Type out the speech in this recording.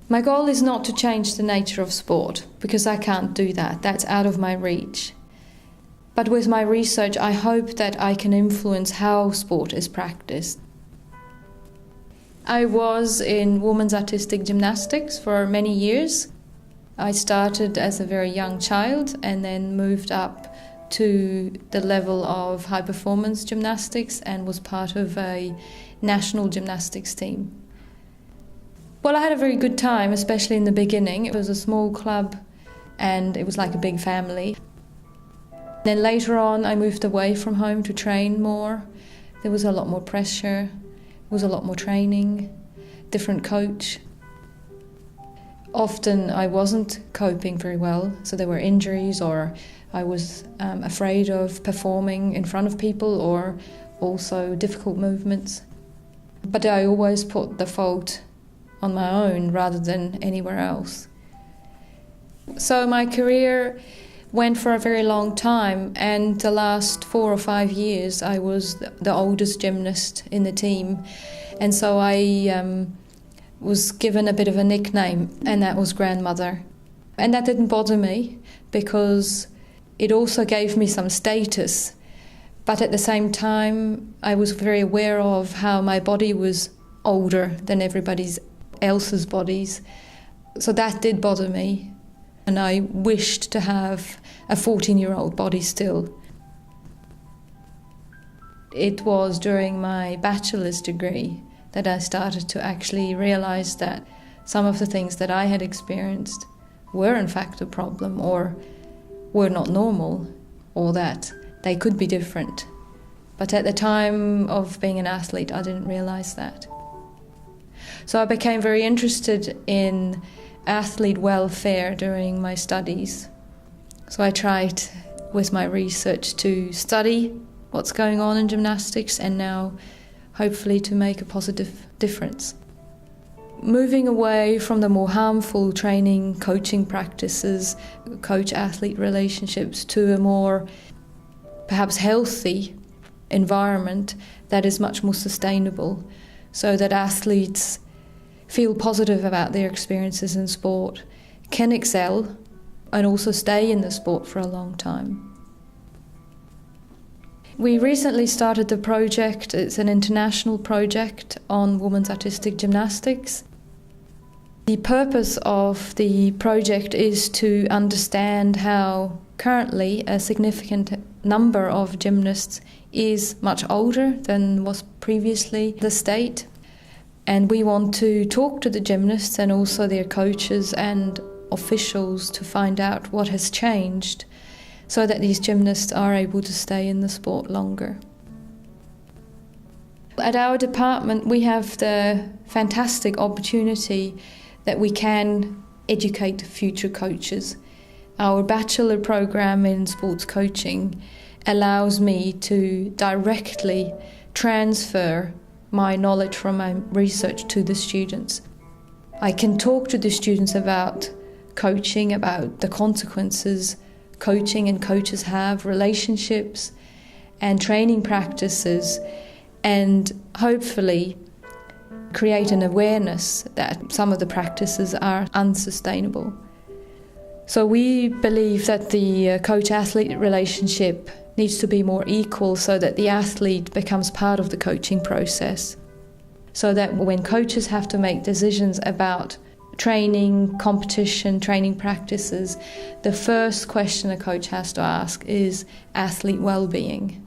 My goal is not to change the nature of sport, because I can't do that. That's out of my reach. But with my research, I hope that I can influence how sport is practiced. I was in women's artistic gymnastics for many years. I started as a very young child and then moved up to the level of high-performance gymnastics and was part of a national gymnastics team. Well, I had a very good time, especially in the beginning. It was a small club and it was like a big family. Then later on, I moved away from home to train more. There was a lot more pressure, there was a lot more training, different coach. Often I wasn't coping very well, so there were injuries, or I was afraid of performing in front of people, or also difficult movements. But I always put the fault on my own rather than anywhere else. So my career went for a very long time, and the last 4 or 5 years I was the oldest gymnast in the team, and so I was given a bit of a nickname, and that was grandmother. And that didn't bother me because it also gave me some status, but at the same time I was very aware of how my body was older than everybody else's bodies, so that did bother me, and I wished to have a 14-year-old body still. It was during my bachelor's degree that I started to actually realize that some of the things that I had experienced were in fact a problem, or were not normal, or that they could be different. But at the time of being an athlete, I didn't realize that. So I became very interested in athlete welfare during my studies. So I tried with my research to study what's going on in gymnastics, and now hopefully to make a positive difference. Moving away from the more harmful training, coaching practices, coach-athlete relationships, to a more perhaps healthy environment that is much more sustainable, so that athletes feel positive about their experiences in sport, can excel, and also stay in the sport for a long time. We recently started the project. It's an international project on women's artistic gymnastics. The purpose of the project is to understand how currently a significant number of gymnasts is much older than was previously the state. And we want to talk to the gymnasts and also their coaches and officials to find out what has changed, so that these gymnasts are able to stay in the sport longer. At our department, we have the fantastic opportunity that we can educate future coaches. Our bachelor program in sports coaching allows me to directly transfer my knowledge from my research to the students. I can talk to the students about coaching, about the consequences coaching and coaches have, relationships and training practices, and hopefully create an awareness that some of the practices are unsustainable. So we believe that the coach-athlete relationship needs to be more equal, so that the athlete becomes part of the coaching process. So that when coaches have to make decisions about training, competition, training practices, the first question a coach has to ask is athlete well-being.